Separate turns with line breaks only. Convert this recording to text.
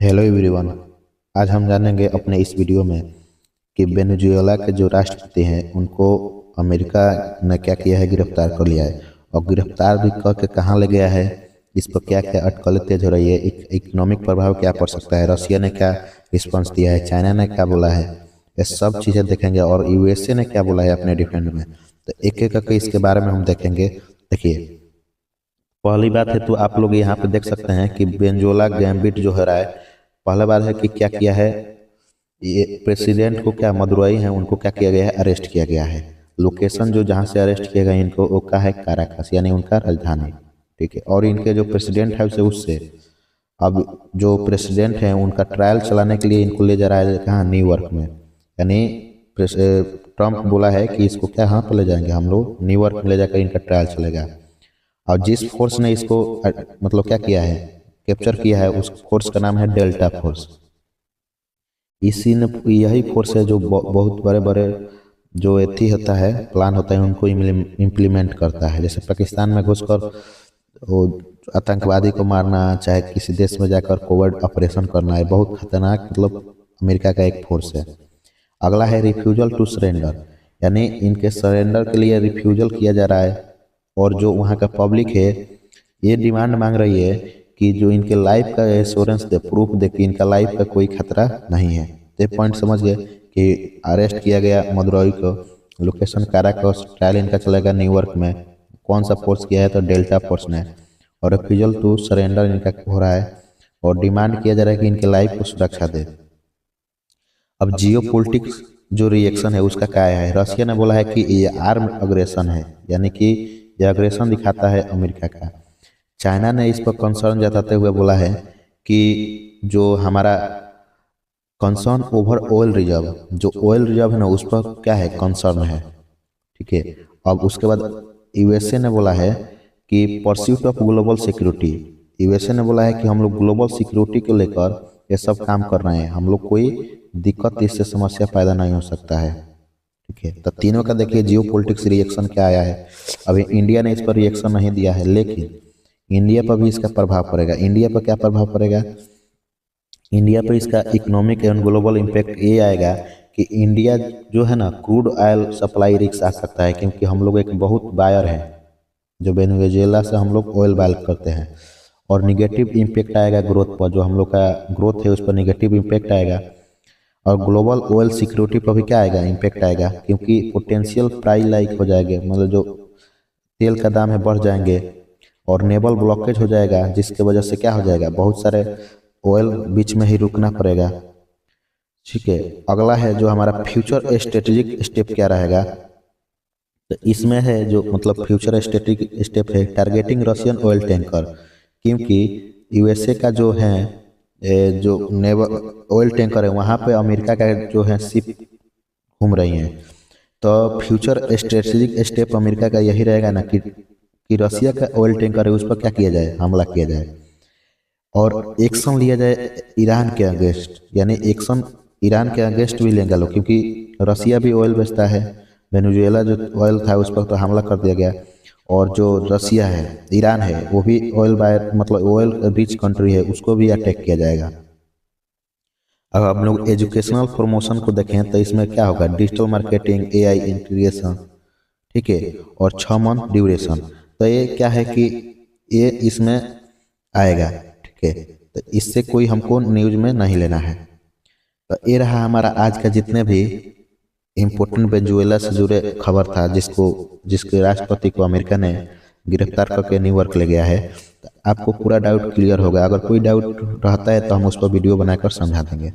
Hello everyone. आज हम जानेंगे अपने इस वीडियो में कि वेनेजुएला के जो राष्ट्रपति हैं उनको अमेरिका ने क्या किया है, गिरफ्तार कर लिया है। और गिरफ्तार भी करके कहाँ ले गया है, इस पर क्या क्या अटकलें तेज हो रही है, इकोनॉमिक प्रभाव क्या पड़ सकता है, रशिया ने क्या रिस्पॉन्स दिया है, चाइना ने क्या बोला है, ये सब चीज़ें देखेंगे। और यूएसए ने क्या बोला है अपने डिफेंड में, तो एक एक करके इसके बारे में हम देखेंगे। देखिए, पहली बात है तो आप लोग यहाँ पे देख सकते हैं कि वेनेजुएला गैम्बिट जो है रहा है, पहला बात है कि क्या किया है, ये प्रेसिडेंट को क्या मदुरई हैं उनको क्या किया गया है, अरेस्ट किया गया है। लोकेशन जो जहाँ से अरेस्ट किया गया इनको वो का है काराकस, यानी उनका राजधानी। ठीक है, और इनके जो प्रेसिडेंट है उसे उससे अब जो प्रेसिडेंट है उनका ट्रायल चलाने के लिए इनको ले जा रहा है कहाँ, न्यूयॉर्क में। यानी ट्रम्प बोला है कि इसको क्या यहाँ पर ले जाएंगे हम लोग, न्यूयॉर्क में ले जाकर इनका ट्रायल चलेगा। और जिस फोर्स ने इसको मतलब क्या किया है, कैप्चर किया है, उस फोर्स का नाम है डेल्टा फोर्स। इसी ने यही फोर्स है जो बहुत बड़े बड़े जो एथी होता है, प्लान होता है, उनको इम्प्लीमेंट करता है। जैसे पाकिस्तान में घुसकर वो आतंकवादी को मारना, चाहे किसी देश में जाकर कोवर्ट ऑपरेशन करना, है बहुत खतरनाक, मतलब अमेरिका का एक फोर्स है। अगला है रिफ्यूजल टू सरेंडर, यानी इनके सरेंडर के लिए रिफ्यूजल किया जा रहा है। और जो वहाँ का पब्लिक है ये डिमांड मांग रही है कि जो इनके लाइफ का एश्योरेंस दे, प्रूफ दे कि इनका लाइफ का कोई खतरा नहीं है। तो पॉइंट समझ गए कि अरेस्ट किया गया मदुरई को, लोकेशन काराकस, ट्रायल इनका चलेगा न्यूयॉर्क में। कौन सा फोर्स किया है, तो डेल्टा फोर्स ने। और रिफ्यूजल टू सरेंडर इनका हो रहा है और डिमांड किया जा रहा है कि इनके लाइफ को सुरक्षा दे। अब जियो पॉलिटिक्स जो रिएक्शन है उसका क्या है, रशिया ने बोला है कि ये आर्म अग्रेशन है, यानी कि यह अग्रेशन दिखाता है अमेरिका का। चाइना ने इस पर कंसर्न जताते हुए बोला है कि जो हमारा कंसर्न ओवर ऑयल रिजर्व, जो ऑयल रिजर्व है ना, उस पर क्या है, कंसर्न है। ठीक है, अब उसके बाद यूएसए ने बोला है कि pursuit of global security, USA ने बोला है कि हम लोग ग्लोबल सिक्योरिटी को लेकर ये सब काम कर रहे हैं, हम लोग कोई दिक्कत, इससे समस्या पैदा नहीं हो सकता है। ठीक है, तो तीनों का देखिए जियो पॉलिटिक्स रिएक्शन क्या आया है। अभी इंडिया ने इस पर रिएक्शन नहीं दिया है, लेकिन इंडिया पर भी इसका प्रभाव पड़ेगा। इंडिया पर क्या प्रभाव पड़ेगा, इंडिया पर इसका इकोनॉमिक एवं ग्लोबल इम्पैक्ट ये आएगा कि इंडिया जो है ना, क्रूड ऑयल सप्लाई रिस्क आ सकता है, क्योंकि हम लोग एक बहुत बायर है, जो वेनेजुएला से हम लोग ऑयल बाय करते हैं। और निगेटिव इम्पैक्ट आएगा ग्रोथ पर, जो हम लोग का ग्रोथ है उस पर निगेटिव इम्पैक्ट आएगा। और ग्लोबल ऑयल सिक्योरिटी पर भी क्या आएगा, इम्पैक्ट आएगा, क्योंकि पोटेंशियल प्राइस लाइक हो जाएंगे, मतलब जो तेल का दाम है बढ़ जाएंगे। और नेवल ब्लॉकेज हो जाएगा, जिसके वजह से क्या हो जाएगा, बहुत सारे ऑयल बीच में ही रुकना पड़ेगा। ठीक है, अगला है जो हमारा फ्यूचर स्ट्रेटेजिक स्टेप क्या रहेगा, तो इसमें है जो मतलब फ्यूचर स्ट्रेटेजिक स्टेप है टारगेटिंग रशियन ऑयल टैंकर, क्योंकि यूएसए का जो है जो नेवल ऑयल टैंकर है वहाँ पे अमेरिका का जो है शिप घूम रही हैं। तो फ्यूचर स्ट्रेटेजिक स्टेप अमेरिका का यही रहेगा ना कि रशिया का ऑयल टैंकर है उस पर क्या किया जाए, हमला किया जाए और एक्शन लिया जाए ईरान के अगेंस्ट, यानी एक्शन ईरान के अगेंस्ट भी लेंगे लोग, क्योंकि रशिया भी ऑयल बेचता है। वेनेजुएला जो ऑयल था उस पर तो हमला कर दिया गया, और जो रशिया है, ईरान है, वो भी ऑयल बायर मतलब ऑयल रिच कंट्री है, उसको भी अटैक किया जाएगा। अब हम लोग एजुकेशनल प्रमोशन को देखें तो इसमें क्या होगा, डिजिटल मार्केटिंग, एआई इंटीग्रेशन, ठीक है, और 6 मंथ ड्यूरेशन। तो ये क्या है कि ये इसमें आएगा। ठीक है, तो इससे कोई हमको न्यूज में नहीं लेना है। तो ये रहा हमारा आज का जितने भी इम्पोर्टेंट वेनेजुएला से जुड़े खबर था, जिसके राष्ट्रपति को अमेरिका ने गिरफ्तार करके न्यूयॉर्क ले गया है। तो आपको पूरा डाउट क्लियर होगा। अगर कोई डाउट रहता है तो हम उस पर वीडियो बनाकर समझा देंगे।